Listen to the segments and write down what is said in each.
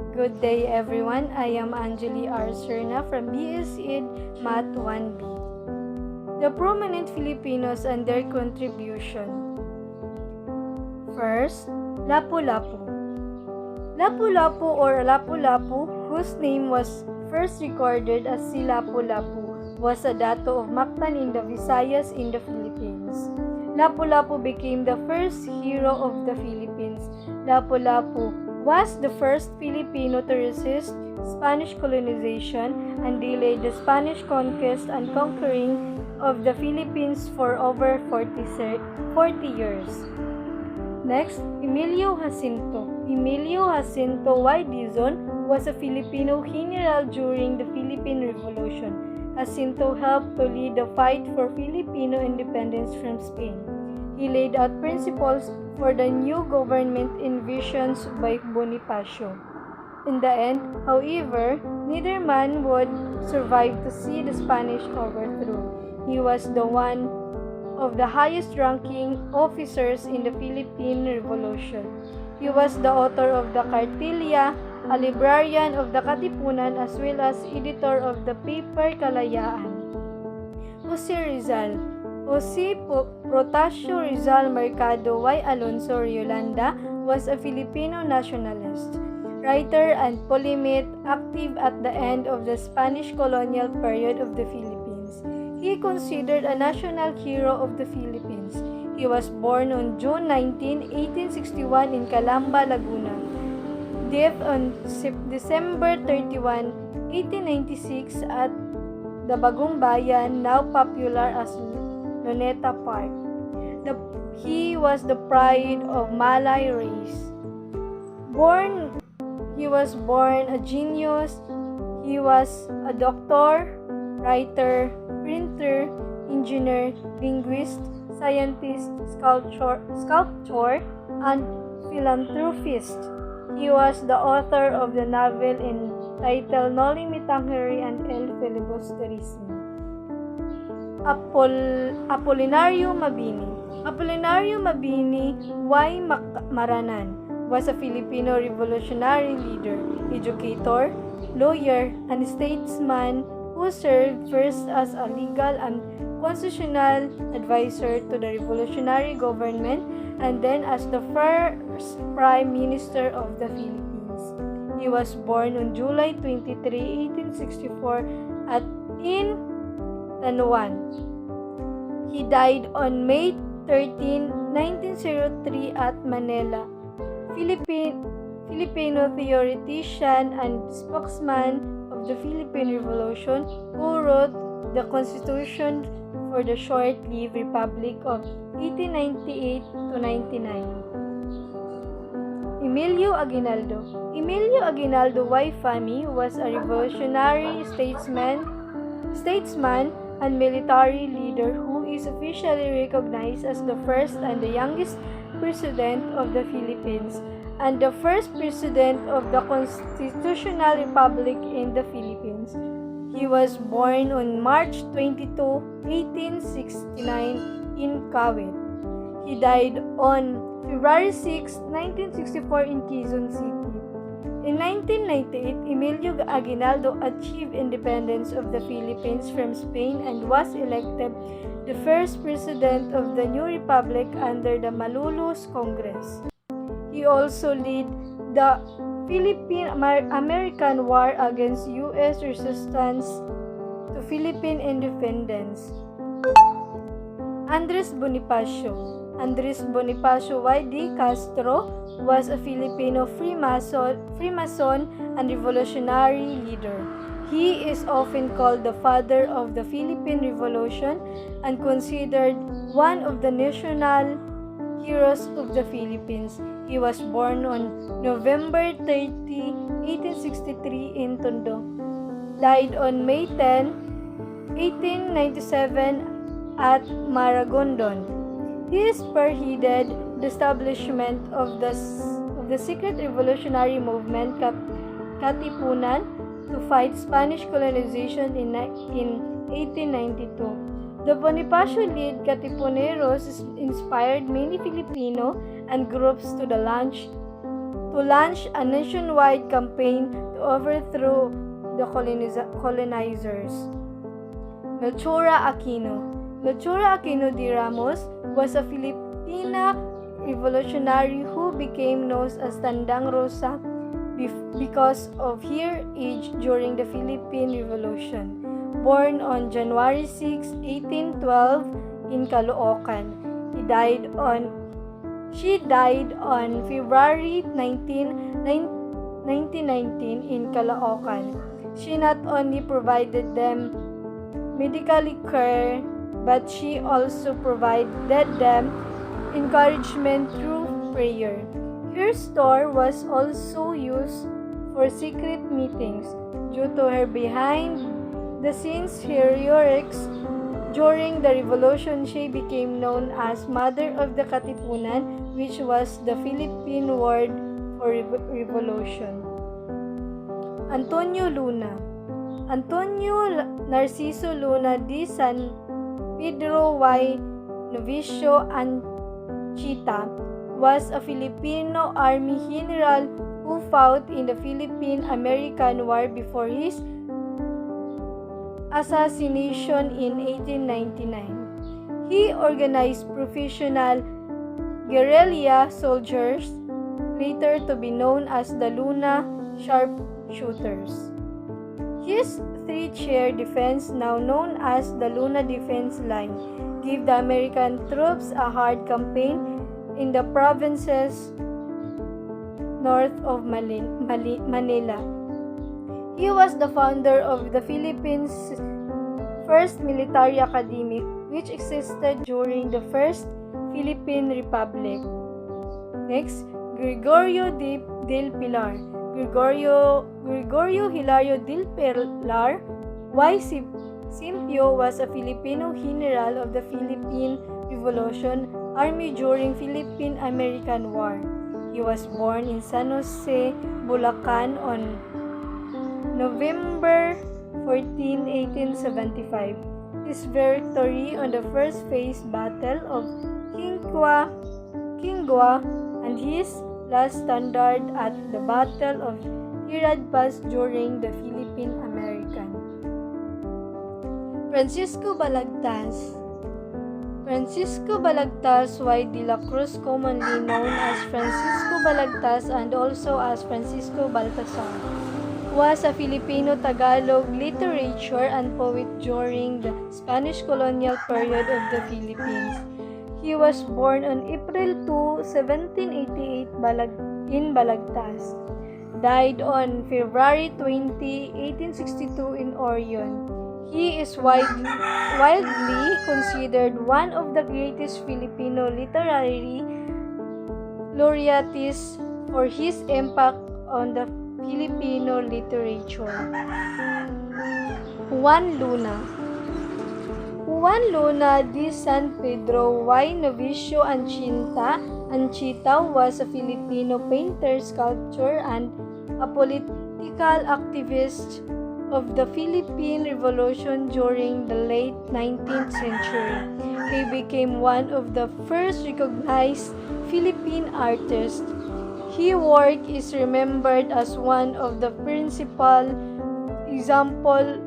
Good day everyone, I am Anjali R. Serna from BSED Math 1B. The Prominent Filipinos and their contribution. First, Lapu-Lapu. Lapu-Lapu or Lapu-Lapu, whose name was first recorded as si Lapu-Lapu, was a dato of Mactan in the Visayas in the Philippines. Lapu-Lapu became the first hero of the Philippines. Lapu-Lapu was the first Filipino to resist Spanish colonization and delayed the Spanish conquest and conquering of the Philippines for over 40 years. Next, Emilio Jacinto. Emilio Jacinto Y. Dizon was a Filipino general during the Philippine Revolution. Jacinto helped to lead the fight for Filipino independence from Spain. He laid out principles for the new government envisioned by Bonifacio. In the end, however, neither man would survive to see the Spanish overthrow. He was the one of the highest-ranking officers in the Philippine Revolution. He was the author of the Cartilla, a librarian of the Katipunan, as well as editor of the paper Kalayaan. Jose Rizal. Jose Protasio Rizal Mercado y Alonso Yolanda was a Filipino nationalist, writer and polemist active at the end of the Spanish colonial period of the Philippines. He considered a national hero of the Philippines. He was born on June 19, 1861 in Calamba, Laguna. Death on December 31, 1896 at the Bagong Bayan, now popular as Luneta Park. He was the pride of Malay race. He was born a genius. He was a doctor, writer, printer, engineer, linguist, scientist, sculptor, and philanthropist. He was the author of the novel entitled Noli Me Tangere and El Filibusterismo. Apolinario Mabini. Apolinario Mabini Y. Maranan was a Filipino revolutionary leader, educator, lawyer, and statesman who served first as a legal and constitutional advisor to the revolutionary government and then as the first Prime Minister of the Philippines. He was born on July 23, 1864 in Tanuan. He died on May 13, 1903 at Manila. Filipino theoretician and spokesman of the Philippine Revolution who wrote the Constitution for the short-lived Republic of 1898 to 99. Emilio Aguinaldo. Emilio Aguinaldo Y. Fami was a revolutionary statesman and military leader who is officially recognized as the first and the youngest president of the Philippines and the first president of the Constitutional Republic in the Philippines. He was born on March 22, 1869 in Kawit. He died on February 6, 1964 in Quezon City. In 1998, Emilio Aguinaldo achieved independence of the Philippines from Spain and was elected the first president of the new republic under the Malulus Congress. He also led the Philippine-American War against U.S. resistance to Philippine independence. Andres Bonifacio. Andres Bonifacio Y. D. Castro was a Filipino Freemason and revolutionary leader. He is often called the father of the Philippine Revolution and considered one of the national heroes of the Philippines. He was born on November 30, 1863 in Tondo. Died on May 10, 1897 at Maragondon. He spearheaded the establishment of the secret revolutionary movement Katipunan to fight Spanish colonization in 1892. The Bonifacio-led Katipuneros inspired many Filipino and groups to launch to launch a nationwide campaign to overthrow the colonizers. Melchora Aquino. Melchora Aquino de Ramos was a Filipina revolutionary who became known as Tandang Rosa because of her age during the Philippine Revolution. Born on January 6, 1812 in Caloocan, she died on February 19, 1919 in Caloocan. She not only provided them medical care, but she also provided them encouragement through prayer. Her store was also used for secret meetings. Due to her behind-the-scenes heroics during the revolution, she became known as Mother of the Katipunan, which was the Philippine word for revolution. Antonio Luna. Antonio Narciso Luna de San Pedro y Novicio Anchita was a Filipino Army general who fought in the Philippine-American War before his assassination in 1899. He organized professional guerrilla soldiers, later to be known as the Luna Sharpshooters. His three-tier defense, now known as the Luna Defense Line, gave the American troops a hard campaign in the provinces north of Manila. He was the founder of the Philippines' first military academy, which existed during the First Philippine Republic. Next, Gregorio del Pilar. Gregorio Hilario del Pilar y Simpio was a Filipino general of the Philippine Revolution Army during Philippine-American War. He was born in San Jose, Bulacan on November 14, 1875. His victory on the First Phase Battle of Kingwa and his last standard at the Battle of Tirad Pass during the Philippine-American. Francisco Balagtas. Francisco Balagtas y de la Cruz, commonly known as Francisco Balagtas and also as Francisco Baltasar, was a Filipino-Tagalog literature and poet during the Spanish colonial period of the Philippines. He was born on April 2, 1788 in Balagtas. Died on February 20, 1862 in Orion. He is widely considered one of the greatest Filipino literary laureates for his impact on the Filipino literature. Juan Luna. Juan Luna de San Pedro y Novicio Anchita was a Filipino painter, sculptor, and a political activist of the Philippine Revolution during the late 19th century. He became one of the first recognized Philippine artists. His work is remembered as one of the principal examples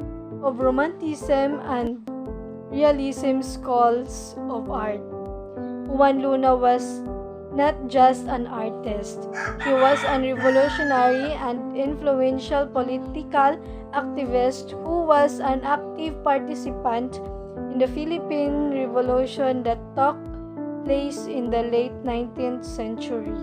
of Romanticism and Realism schools of art. Juan Luna was not just an artist. He was a revolutionary and influential political activist who was an active participant in the Philippine Revolution that took place in the late 19th century.